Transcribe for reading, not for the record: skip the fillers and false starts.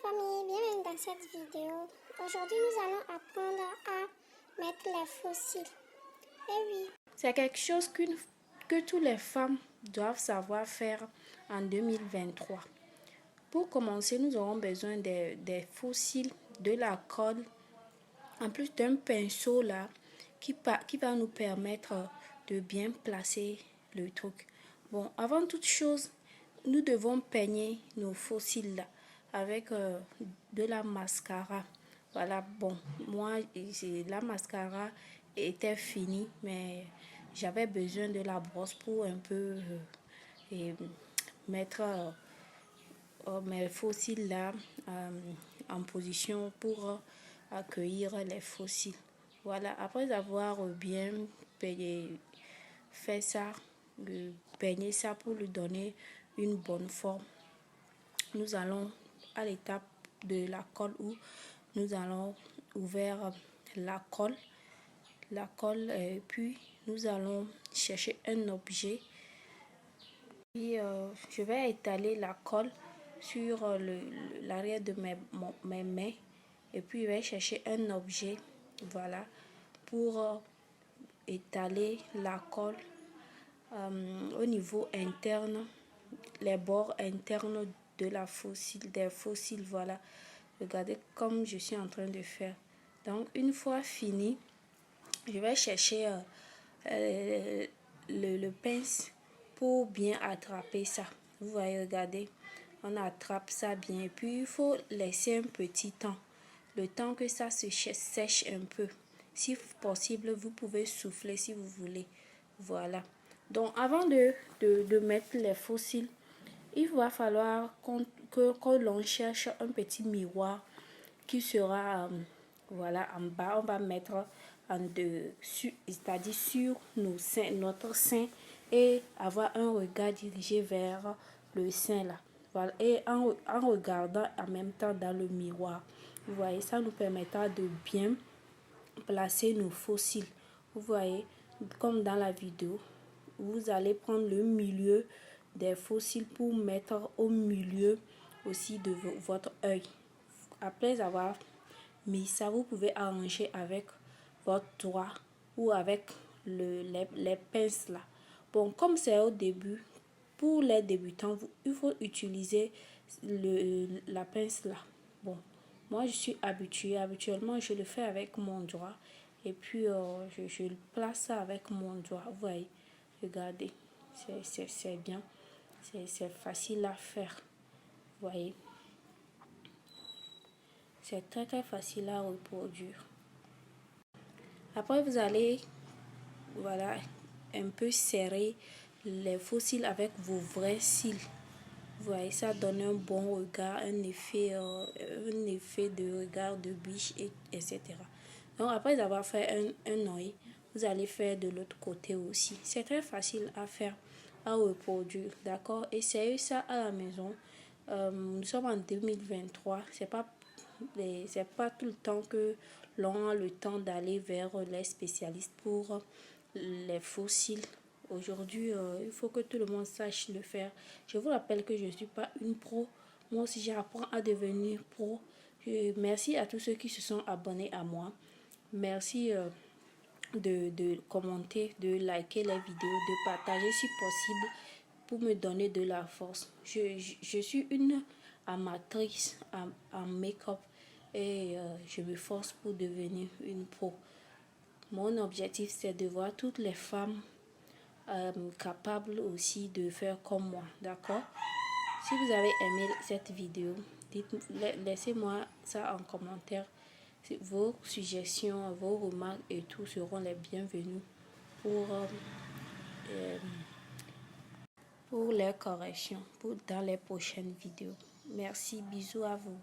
famille, bienvenue dans cette vidéo. Aujourd'hui, nous allons apprendre à mettre les fossiles. Eh oui. C'est quelque chose que toutes les femmes doivent savoir faire en 2023. Pour commencer, nous aurons besoin des fossiles, de la colle, en plus d'un pinceau là qui va nous permettre de bien placer le truc. Bon, avant toute chose, nous devons peigner nos fossiles là avec de la mascara. Voilà, bon, moi, la mascara était finie, mais j'avais besoin de la brosse pour un peu mettre mes fossiles là en position pour accueillir les fossiles. Voilà, après avoir bien fait ça, peigner ça pour lui donner une bonne forme, nous allons à l'étape de la colle où nous allons ouvrir la colle, et puis nous allons chercher un objet. Et je vais étaler la colle sur l'arrière de mes mains et puis je vais chercher un objet, voilà, pour étaler la colle au niveau interne, les bords internes de la fossile, des fossiles, voilà. Regardez comme je suis en train de faire. Donc une fois fini, je vais chercher le pince pour bien attraper ça. Vous voyez, regardez, on attrape ça bien et puis il faut laisser un petit temps, le temps que ça se sèche un peu. Si possible, vous pouvez souffler si vous voulez. Voilà. Donc avant de mettre les fossiles, il va falloir que l'on cherche un petit miroir qui sera voilà, en bas. On va mettre en dessus, c'est-à-dire sur notre sein, et avoir un regard dirigé vers le sein là. Voilà. Et en regardant en même temps dans le miroir, vous voyez, ça nous permettra de bien placer nos fossiles. Vous voyez, comme dans la vidéo, vous allez prendre le milieu des fossiles pour mettre au milieu aussi de votre œil. Après avoir mis ça, vous pouvez arranger avec votre doigt ou avec les pinces là. Bon, comme c'est au début, pour les débutants, il faut utiliser la pince là. Bon, moi je suis habituellement je le fais avec mon doigt et puis je le place ça avec mon doigt. Vous voyez, regardez, c'est bien, c'est facile à faire. Vous voyez, c'est très facile à reproduire. Après vous allez, voilà, un peu serrer les fossiles avec vos vrais cils. Vous voyez, ça donne un bon regard, un effet de regard de biche, etc. Donc après avoir fait un œil, vous allez faire de l'autre côté aussi. C'est très facile à faire, à reproduire, d'accord? Essayez ça à la maison. Nous sommes en 2023, c'est pas tout le temps que l'on a le temps d'aller vers les spécialistes pour les fossiles. Aujourd'hui, il faut que tout le monde sache le faire. Je vous rappelle que je ne suis pas une pro. Moi aussi, j'apprends à devenir pro. Merci à tous ceux qui se sont abonnés à moi. Merci de commenter, de liker les vidéos, de partager si possible pour me donner de la force. Je suis une amatrice en make-up et je me force pour devenir une pro. Mon objectif, c'est de voir toutes les femmes capables aussi de faire comme moi, d'accord? Si vous avez aimé cette vidéo, laissez-moi ça en commentaire. Vos suggestions, vos remarques et tout seront les bienvenus pour les corrections dans les prochaines vidéos. Merci, bisous à vous.